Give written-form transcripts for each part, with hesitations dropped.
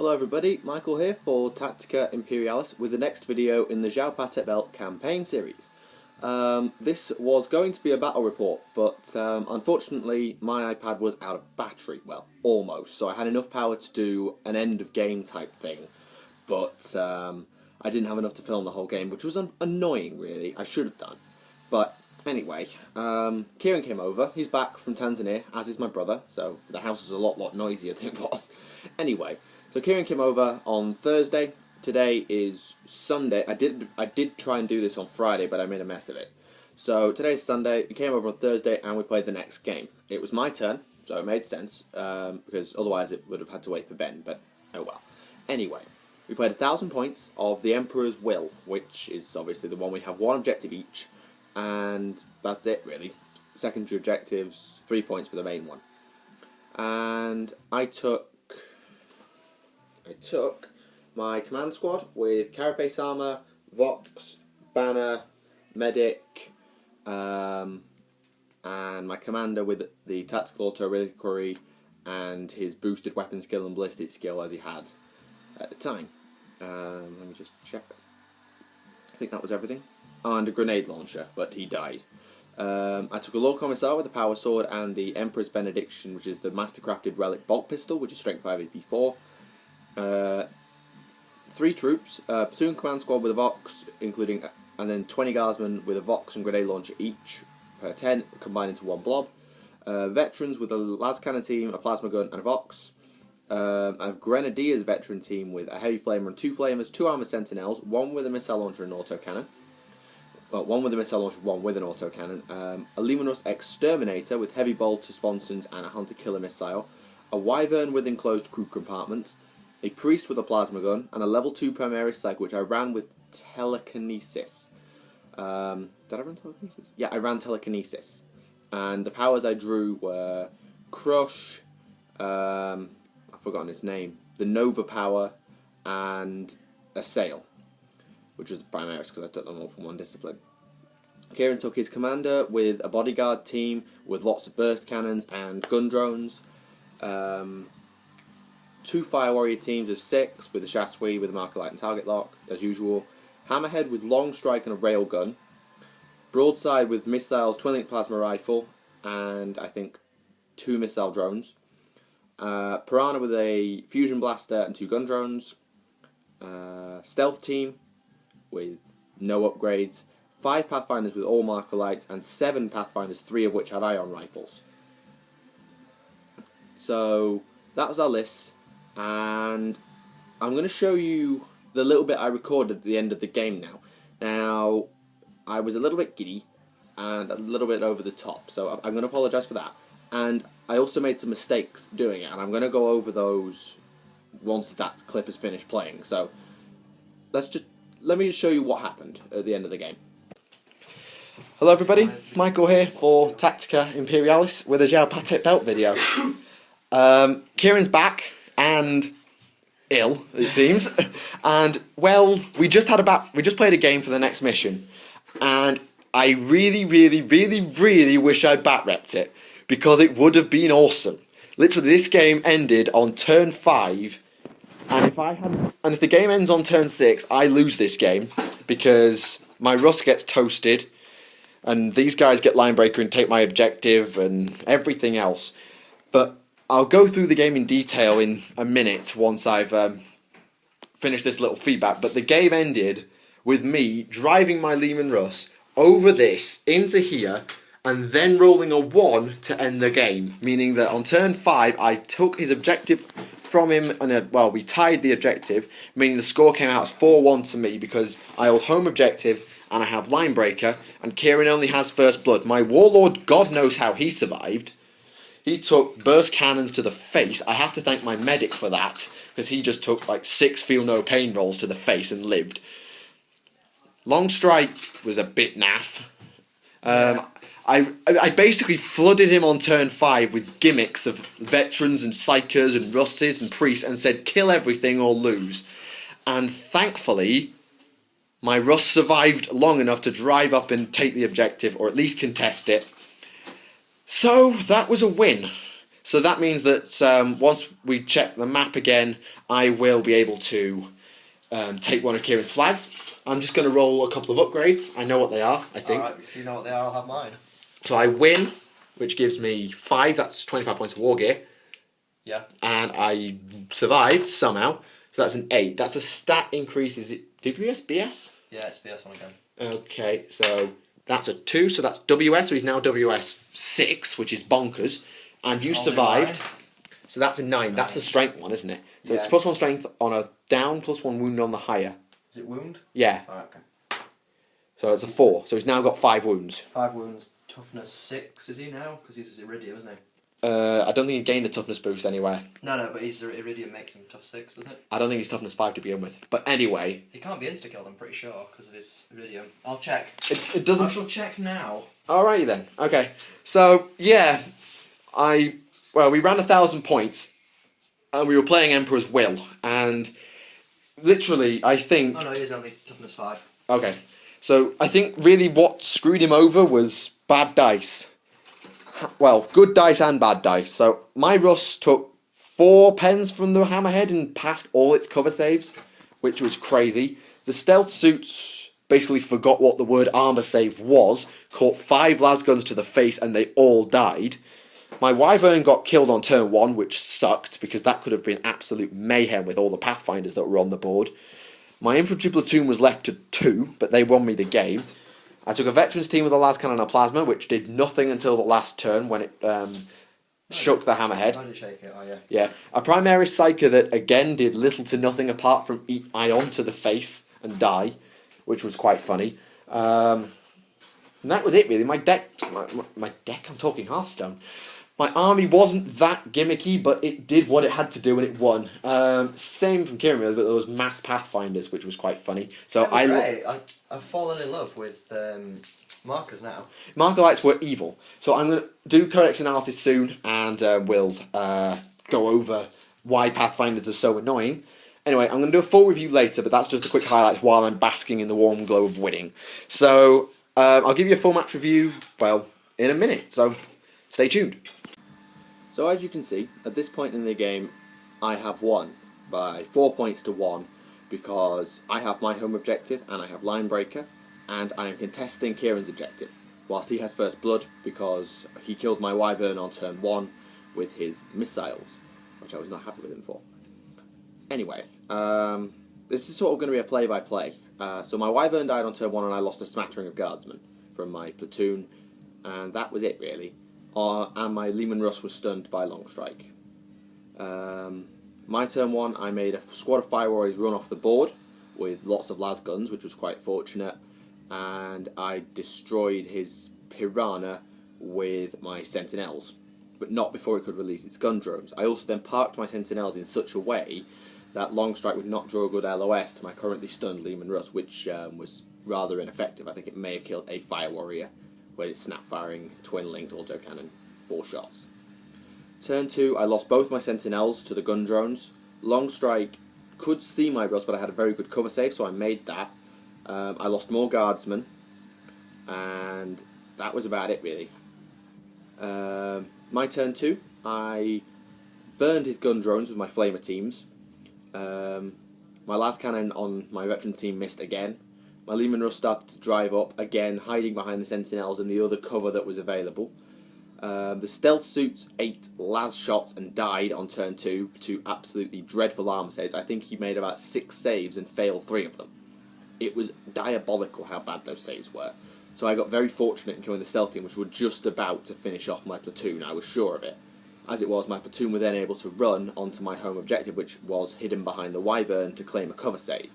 Hello everybody, Michael here for Tactica Imperialis with the next video in the Xaupatec Belt campaign series. This was going to be a battle report, but unfortunately my iPad was out of battery, well, almost, so I had enough power to do an end of game type thing, but I didn't have enough to film the whole game, which was annoying really. I should have done. But anyway, Kieran came over. He's back from Tanzania, as is my brother, so the house is a lot noisier than it was. Anyway, so Kieran came over on Thursday. Today is Sunday. I did try and do this on Friday, but I made a mess of it. So today's Sunday. He came over on Thursday, and we played the next game. It was my turn, so it made sense, because otherwise it would have had to wait for Ben, but oh well. Anyway, we played 1,000 points of the Emperor's Will, which is obviously the one we have one objective each, and that's it really. Secondary objectives, 3 points for the main one. And I took my command squad with carapace armor, Vox, banner, medic, and my commander with the tactical auto reliquary and his boosted weapon skill and ballistic skill as he had at the time. Let me just check. I think that was everything. Oh, and a grenade launcher, but he died. I took a Lord Commissar with the power sword and the Emperor's Benediction, which is the mastercrafted relic bolt pistol, which is strength 5 AP4. 3 troops, platoon command squad with a Vox, including, and then 20 guardsmen with a Vox and grenade launcher each, 10 combined into one blob. Veterans with a las cannon team, a plasma gun, and a Vox. A Grenadiers veteran team with a heavy flamer and 2 flamers, 2 armor sentinels, 1 with a missile launcher and autocannon. Well, 1 with a missile launcher, 1 with an autocannon. A Luminous Exterminator with heavy bolter sponsons and a hunter killer missile. A Wyvern with enclosed crew compartment. A Priest with a plasma gun, and a level 2 Primaris Psych, which I ran with telekinesis. Did I run telekinesis? Yeah, I ran telekinesis. And the powers I drew were Crush, I've forgotten his name, the Nova Power, and Assail, which was Primaris because I took them all from one discipline. Kieran took his commander with a bodyguard team with lots of burst cannons and gun drones. 2 Fire Warrior teams of 6 with a Chasui with a marker light and target lock, as usual. Hammerhead with long strike and a railgun. Broadside with missiles, twin-link plasma rifle, and I think 2 missile drones. Piranha with a fusion blaster and 2 gun drones. Stealth team with no upgrades. 5 Pathfinders with all marker lights, and 7 Pathfinders, 3 of which had ion rifles. So that was our list. And I'm going to show you the little bit I recorded at the end of the game now. Now, I was a little bit giddy and a little bit over the top, so I'm going to apologise for that. And I also made some mistakes doing it, and I'm going to go over those once that clip is finished playing. So, let me just show you what happened at the end of the game. Hello everybody, Michael here for Tactica Imperialis with a Xaupatec Belt video. Kieran's back. And ill, it seems. And well, we just played a game for the next mission, and I really wish I bat-repped it, because it would have been awesome. Literally, this game ended on turn 5, and if the game ends on turn 6, I lose this game because my Russ gets toasted, and these guys get line breaker and take my objective and everything else. But I'll go through the game in detail in a minute once I've finished this little feedback, but the game ended with me driving my Lehman Russ over this, into here, and then rolling a 1 to end the game, meaning that on turn 5 I took his objective from him, and we tied the objective, meaning the score came out as 4-1 to me because I hold home objective and I have line breaker, and Kieran only has first blood. My Warlord, God knows how he survived. He took burst cannons to the face. I have to thank my medic for that, because he just took like 6 feel no pain rolls to the face and lived. Long strike was a bit naff. I basically flooded him on turn 5 with gimmicks of veterans and psychers and russes and priests and said kill everything or lose. And thankfully, my Russ survived long enough to drive up and take the objective, or at least contest it. So that was a win. So that means that once we check the map again, I will be able to take one of Kieran's flags. I'm just going to roll a couple of upgrades. I know what they are, I think. Alright, if you know what they are, I'll have mine. So I win, which gives me 5, that's 25 points of war gear. Yeah. And I survived somehow, so that's an 8. That's a stat increase, is it WS, BS? Yeah, it's BS one again. Okay, so that's a 2, so that's WS, so he's now WS 6, which is bonkers. And you survived, so that's a 9. That's the strength one, isn't it? So it's +1 strength on a down, +1 wound on the higher. Is it wound? Yeah. Alright, okay. So it's a 4, so he's now got 5 wounds. 5 wounds, toughness 6, is he now? Because he's Iridium, isn't he? I don't think he gained a toughness boost anywhere. No, but he's Iridium makes him tough 6, doesn't it? I don't think he's toughness 5 to begin with. But anyway. He can't be insta-killed, I'm pretty sure, because of his Iridium. I'll check. It doesn't... I shall check now. Alrighty then. Okay. So, yeah. We ran 1,000 points. And we were playing Emperor's Will. And literally, I think... Oh no, he is only toughness 5. Okay. So, I think really what screwed him over was bad dice. Well, good dice and bad dice. So, my Russ took 4 pens from the Hammerhead and passed all its cover saves, which was crazy. The stealth suits basically forgot what the word armor save was, caught 5 lasguns to the face, and they all died. My Wyvern got killed on turn 1, which sucked, because that could have been absolute mayhem with all the Pathfinders that were on the board. My infantry platoon was left to 2, but they won me the game. I took a veterans team with a las cannon and a plasma, which did nothing until the last turn when it shook the Hammerhead. How did you shake it? Oh, yeah. Yeah. A Primaris Psyker that, again, did little to nothing apart from eat ion to the face and die, which was quite funny. And that was it, really. My deck, I'm talking Hearthstone. My army wasn't that gimmicky, but it did what it had to do and it won. Same from Kieran, really, but there was mass Pathfinders, which was quite funny. So I've fallen in love with markers now. Marker lights were evil. So I'm going to do codex analysis soon, and we'll go over why Pathfinders are so annoying. Anyway, I'm going to do a full review later, but that's just a quick highlight while I'm basking in the warm glow of winning. So I'll give you a full match review, well, in a minute. So stay tuned. So as you can see, at this point in the game, I have won by 4 points to 1 because I have my home objective and I have Line Breaker, and I am contesting Kieran's objective, whilst he has First Blood because he killed my Wyvern on turn 1 with his missiles, which I was not happy with him for. Anyway, this is sort of going to be a play-by-play. So my Wyvern died on turn 1 and I lost a smattering of guardsmen from my platoon, and that was it really. And my Leman Russ was stunned by Long Strike. My turn 1, I made a squad of Fire Warriors run off the board with lots of lasguns, which was quite fortunate, and I destroyed his Piranha with my Sentinels, but not before it could release its gun drones. I also then parked my Sentinels in such a way that Long Strike would not draw a good LOS to my currently stunned Leman Russ, which was rather ineffective. I think it may have killed a Fire Warrior with snap-firing, twin-linked autocannon, 4 shots. Turn 2, I lost both my Sentinels to the gun drones. Long Strike could see my Russ, but I had a very good cover save, so I made that. I lost more Guardsmen, and that was about it, really. My turn 2, I burned his gun drones with my Flamer teams. My last cannon on my veteran team missed again. My Leman Russ started to drive up, again hiding behind the Sentinels and the other cover that was available. The stealth suits ate las shots and died on turn 2 to absolutely dreadful armor saves. I think he made about 6 saves and failed 3 of them. It was diabolical how bad those saves were. So I got very fortunate in killing the stealth team, which were just about to finish off my platoon. I was sure of it. As it was, my platoon were then able to run onto my home objective, which was hidden behind the Wyvern to claim a cover save.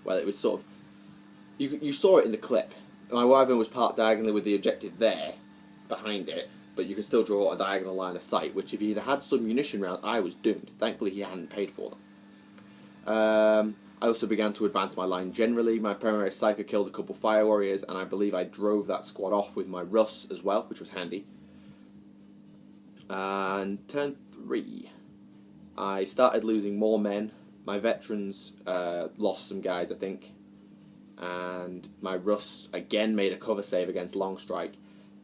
Well, it was sort of... You saw it in the clip. My Wyvern was parked diagonally with the objective there, behind it, but you could still draw a diagonal line of sight, which if he'd had some munition rounds, I was doomed. Thankfully, he hadn't paid for them. I also began to advance my line generally. My Primaris Psyker killed a couple Fire Warriors, and I believe I drove that squad off with my Russ as well, which was handy. And turn 3, I started losing more men. My veterans lost some guys, I think. And my Russ again made a cover save against Long Strike.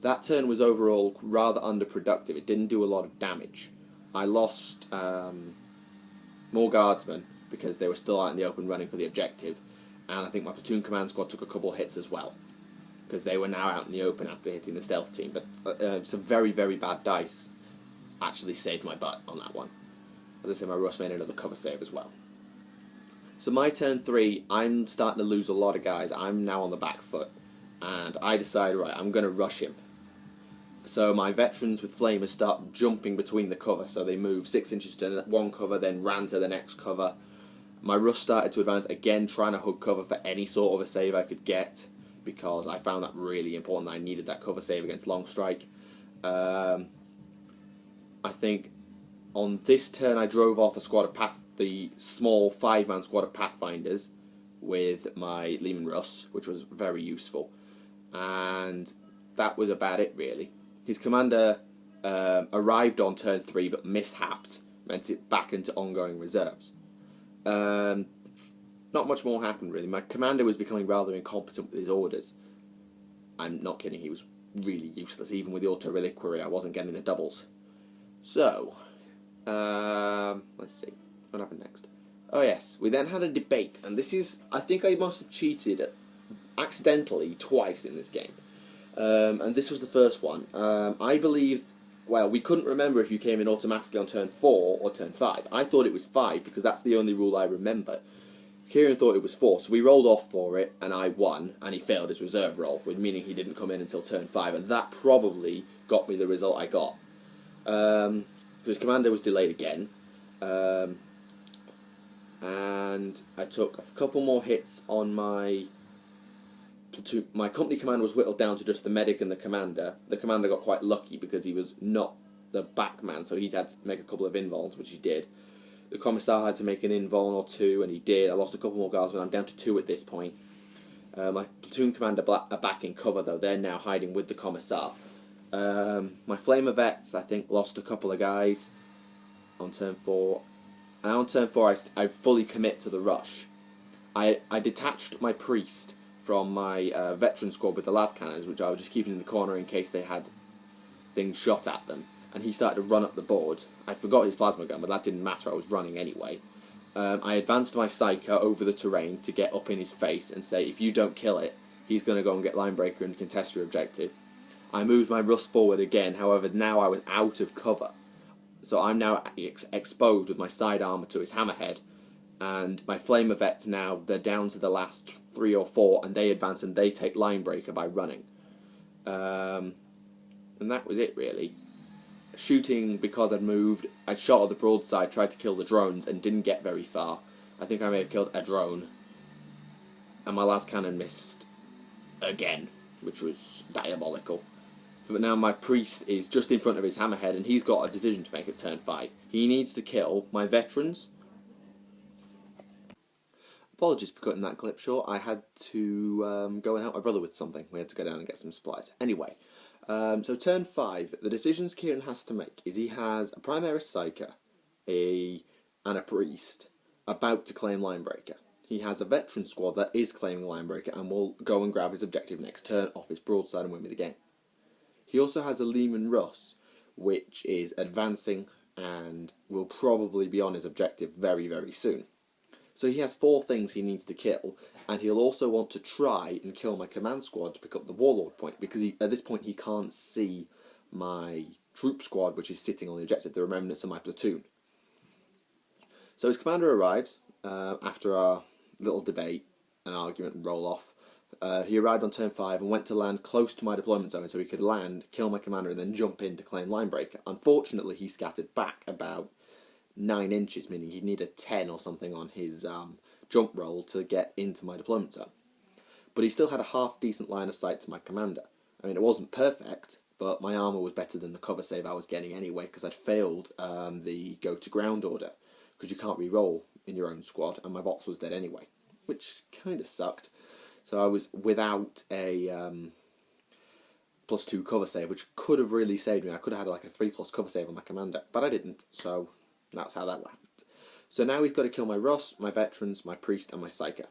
that turn was overall rather underproductive. It didn't do a lot of damage. I lost more guardsmen because they were still out in the open running for the objective, and I think my platoon command squad took a couple of hits as well because they were now out in the open after hitting the stealth team. But some very, very bad dice actually saved my butt on that one. As I said, my Russ made another cover save as well. So my turn 3, I'm starting to lose a lot of guys. I'm now on the back foot, and I decide, right, I'm going to rush him. So my veterans with flamers start jumping between the cover, so they move 6 inches to one cover, then ran to the next cover. My Russ started to advance again, trying to hug cover for any sort of a save I could get, because I found that really important. I needed that cover save against long strike. I think on this turn I drove off a squad of the small 5-man squad of Pathfinders with my Lehman Russ, which was very useful, and that was about it really. His commander arrived on turn 3 but mishapped, meant it back into ongoing reserves. Not much more happened really. My commander was becoming rather incompetent with his orders. I'm not kidding, he was really useless. Even with the auto reliquary I wasn't getting the doubles. So, let's see, what happened next? Oh yes, we then had a debate, and this is, I think I must have cheated accidentally twice in this game. And this was the first one. I believed, well, we couldn't remember if you came in automatically on turn 4 or turn 5. I thought it was 5 because that's the only rule I remember. Kieran thought it was 4, so we rolled off for it, and I won, and he failed his reserve roll, meaning he didn't come in until turn 5, and that probably got me the result I got. His commander was delayed again, and I took a couple more hits on my platoon. My company commander was whittled down to just the medic and the commander. The commander got quite lucky because he was not the back man, so he had to make a couple of invols, which he did. The commissar had to make an invul or 2, and he did. I lost a couple more guards, but I'm down to 2 at this point. My platoon commander are back in cover, though. They're now hiding with the commissar. My flamer vets, I think, lost a couple of guys on turn 4. And on turn 4, I fully commit to the rush. I detached my priest from my veteran squad with the las cannons, which I was just keeping in the corner in case they had things shot at them. And he started to run up the board. I forgot his plasma gun, but that didn't matter, I was running anyway. I advanced my Psyker over the terrain to get up in his face and say, if you don't kill it, he's going to go and get Linebreaker and contest your objective. I moved my Russ forward again, however now I was out of cover. So I'm now exposed with my side armour to his hammerhead, and my Flamer vets now, they're down to the last 3 or 4, and they advance and they take Linebreaker by running. And that was it really. Shooting, because I'd moved, I'd shot at the broadside, tried to kill the drones and didn't get very far. I think I may have killed a drone, and my last cannon missed again, which was diabolical. But now my priest is just in front of his hammerhead, and he's got a decision to make at turn 5. He needs to kill my veterans. Apologies for cutting that clip short. I had to go and help my brother with something. We had to go down and get some supplies. Anyway, so turn 5, the decisions Kieran has to make is he has a Primaris Psyker and a priest about to claim Linebreaker. He has a veteran squad that is claiming Linebreaker and will go and grab his objective next turn off his broadside and win me the game. He also has a Lehman Russ, which is advancing and will probably be on his objective very, very soon. So he has 4 things he needs to kill, and he'll also want to try and kill my command squad to pick up the Warlord point, because at this point he can't see my troop squad, which is sitting on the objective, the remnants of my platoon. So his commander arrives after our little debate, an argument and roll off. He arrived on turn 5 and went to land close to my deployment zone so he could land, kill my commander, and then jump in to claim Linebreaker. Unfortunately, he scattered back about 9 inches, meaning he'd need a 10 or something on his jump roll to get into my deployment zone. But he still had a half-decent line of sight to my commander. I mean, it wasn't perfect, but my armour was better than the cover save I was getting anyway, because I'd failed the go-to-ground order, because you can't re-roll in your own squad, and my box was dead anyway, which kind of sucked. So I was without a +2 cover save, which could have really saved me. I could have had like a 3+ cover save on my commander, but I didn't, so that's how that went. So now he's got to kill my Russ, my veterans, my priest, and my Psyker.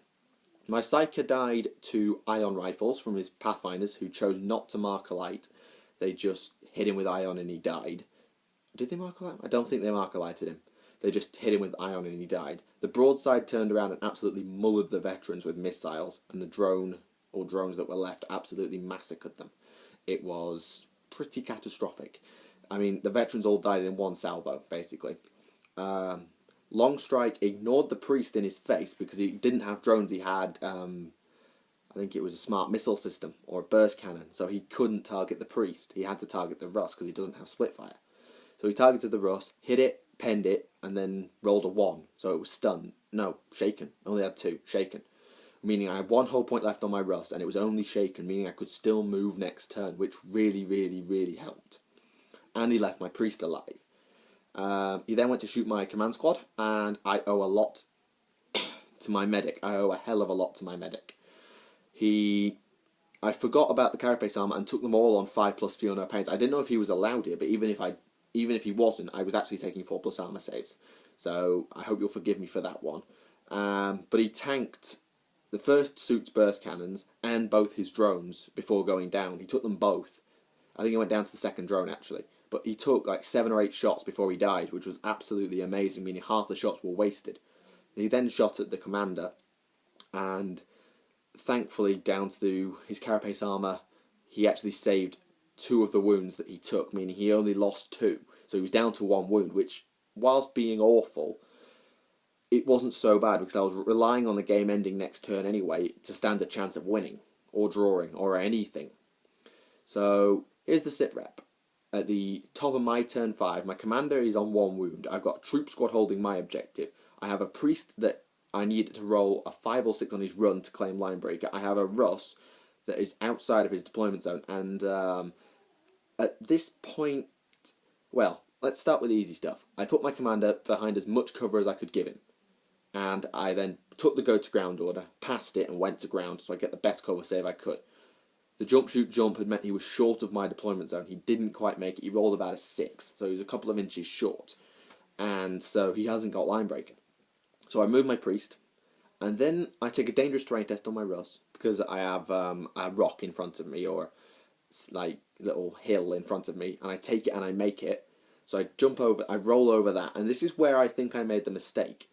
My Psyker died to ion rifles from his Pathfinders, who chose not to mark a light, they just hit him with ion and he died. Did they Marker-Light? I don't think they Marker-Lighted him. They just hit him with ion and he died. The broadside turned around and absolutely mullered the veterans with missiles, and the drone, or drones that were left, absolutely massacred them. It was pretty catastrophic. I mean, the veterans all died in one salvo, basically. Longstrike ignored the priest in his face because he didn't have drones. He had, I think it was a smart missile system or a burst cannon, so he couldn't target the priest. He had to target the Russ because he doesn't have Splitfire. So he targeted the Russ, hit it, penned it, and then rolled a 1. So it was stunned. No, shaken. Only had 2. Shaken. Meaning I had 1 whole point left on my Russ, and it was only shaken, meaning I could still move next turn, which really, really, really helped. And he left my priest alive. He then went to shoot my command squad, and I owe a lot to my medic. I owe a hell of a lot to my medic. I forgot about the carapace armor and took them all on 5+ feel no pains. I didn't know if he was allowed it, but even if he wasn't, I was actually taking 4+ armor saves. So I hope you'll forgive me for that one. But he tanked the first suit's burst cannons and both his drones before going down. He took them both. I think he went down to the second drone actually. But he took like 7 or 8 shots before he died, which was absolutely amazing, meaning half the shots were wasted. He then shot at the commander, and thankfully, down to his carapace armor, he actually saved 2 of the wounds that he took, meaning he only lost 2. So he was down to 1 wound, which, whilst being awful, it wasn't so bad because I was relying on the game ending next turn anyway to stand a chance of winning, or drawing, or anything. So, here's the sit rep. At the top of my turn 5, my commander is on 1 wound. I've got a troop squad holding my objective. I have a priest that I need to roll a 5 or 6 on his run to claim Linebreaker. I have a Russ that is outside of his deployment zone. And at this point, well, let's start with the easy stuff. I put my commander behind as much cover as I could give him. And I then took the go to ground order, passed it and went to ground so I get the best cover save I could. The jump shoot jump had meant he was short of my deployment zone. He didn't quite make it. He rolled about a 6, so he was a couple of inches short. And so he hasn't got Linebreaker. So I move my priest, and then I take a dangerous terrain test on my Russ, because I have a rock in front of me, or like little hill in front of me, and I take it and I make it. So I jump over, I roll over that, and this is where I think I made the mistake,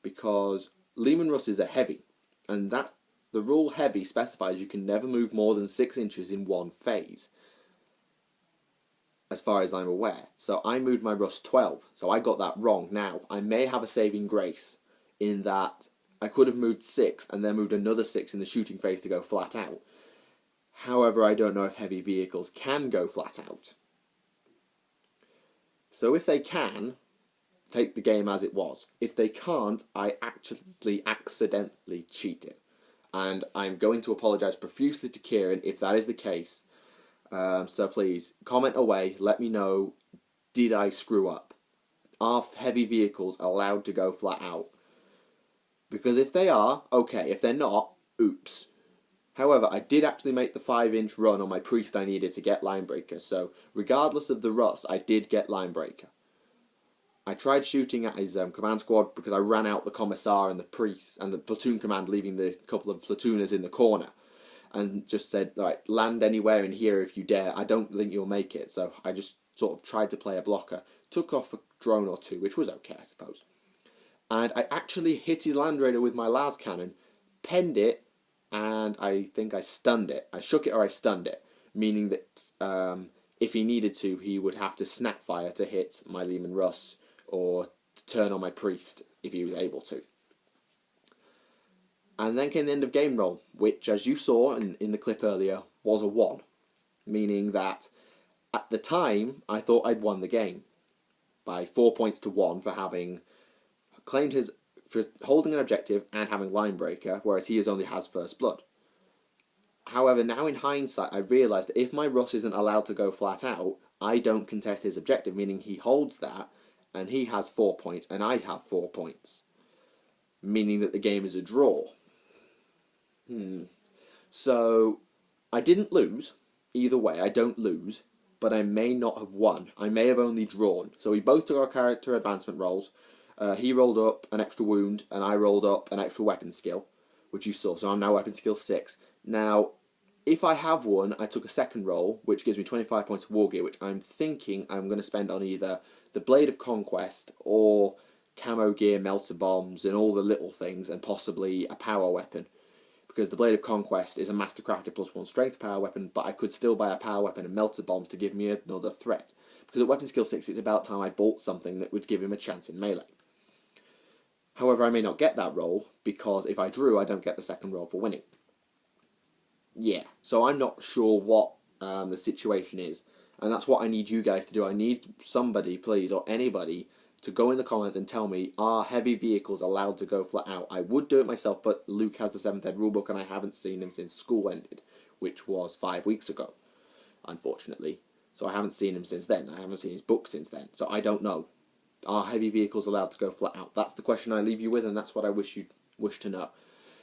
because Leman Russes are heavy, and that the rule heavy specifies you can never move more than 6 inches in one phase, as far as I'm aware. So I moved my Russ 12, so I got that wrong. Now, I may have a saving grace in that I could have moved 6 and then moved another 6 in the shooting phase to go flat out. However, I don't know if heavy vehicles can go flat out. So if they can, take the game as it was. If they can't, I actually accidentally cheat it. And I'm going to apologise profusely to Kieran if that is the case. So please, comment away, let me know, did I screw up? Are heavy vehicles allowed to go flat out? Because if they are, okay. If they're not, oops. However, I did actually make the 5-inch run on my priest I needed to get Linebreaker, so regardless of the Russ, I did get Linebreaker. I tried shooting at his command squad because I ran out the commissar and the priest and the platoon command, leaving the couple of platooners in the corner, and just said, right, land anywhere in here if you dare. I don't think you'll make it. So I just sort of tried to play a blocker, took off a drone or 2, which was okay, I suppose. And I actually hit his Land Raider with my las cannon, penned it, and I think I stunned it. I shook it or I stunned it, meaning that if he needed to, he would have to snap fire to hit my Leman Russ, or to turn on my priest if he was able to. And then came the end of game roll, which, as you saw in the clip earlier, was a 1. Meaning that, at the time, I thought I'd won the game by 4 points to 1 for having claimed for holding an objective and having Linebreaker, whereas he only has First Blood. However, now in hindsight, I realised that if my Russ isn't allowed to go flat out, I don't contest his objective, meaning he holds that, and he has 4 points, and I have 4 points. Meaning that the game is a draw. So, I didn't lose. Either way, I don't lose, but I may not have won. I may have only drawn. So we both took our character advancement rolls. He rolled up an extra wound, and I rolled up an extra weapon skill, which you saw. So I'm now weapon skill 6. Now, If I have one, I took a second roll, which gives me 25 points of war gear, which I'm thinking I'm going to spend on either the Blade of Conquest or camo gear, melter bombs, and all the little things, and possibly a power weapon. Because the Blade of Conquest is a mastercrafted +1 strength power weapon, but I could still buy a power weapon and melter bombs to give me another threat. Because at weapon skill 6, it's about time I bought something that would give him a chance in melee. However, I may not get that roll, because if I drew, I don't get the second roll for winning. Yeah, so I'm not sure what the situation is, and that's what I need you guys to do. I need somebody, please, or anybody, to go in the comments and tell me, are heavy vehicles allowed to go flat out? I would do it myself, but Luke has the 7th ed rulebook, and I haven't seen him since school ended, which was 5 weeks ago, unfortunately. So I haven't seen him since then. I haven't seen his book since then, so I don't know. Are heavy vehicles allowed to go flat out? That's the question I leave you with, and that's what I wish to know.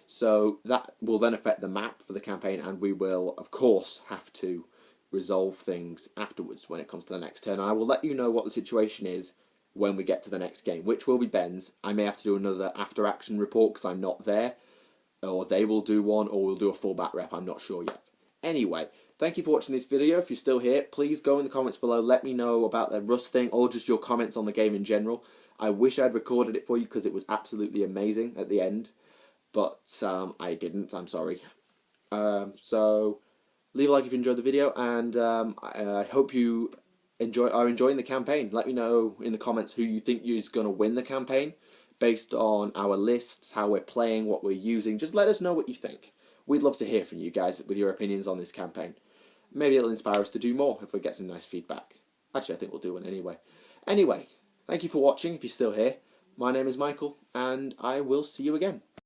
So that will then affect the map for the campaign, and we will, of course, have to resolve things afterwards when it comes to the next turn. I will let you know what the situation is when we get to the next game, which will be Ben's. I may have to do another after-action report because I'm not there, or they will do one, or we'll do a full back rep. I'm not sure yet. Anyway, thank you for watching this video. If you're still here, please go in the comments below. Let me know about the Rust thing, or just your comments on the game in general. I wish I'd recorded it for you because it was absolutely amazing at the end. But I didn't, I'm sorry. So leave a like if you enjoyed the video, and I hope you are enjoying the campaign. Let me know in the comments who you think is going to win the campaign, based on our lists, how we're playing, what we're using. Just let us know what you think. We'd love to hear from you guys with your opinions on this campaign. Maybe it'll inspire us to do more if we get some nice feedback. Actually, I think we'll do one anyway. Anyway, thank you for watching if you're still here. My name is Michael, and I will see you again.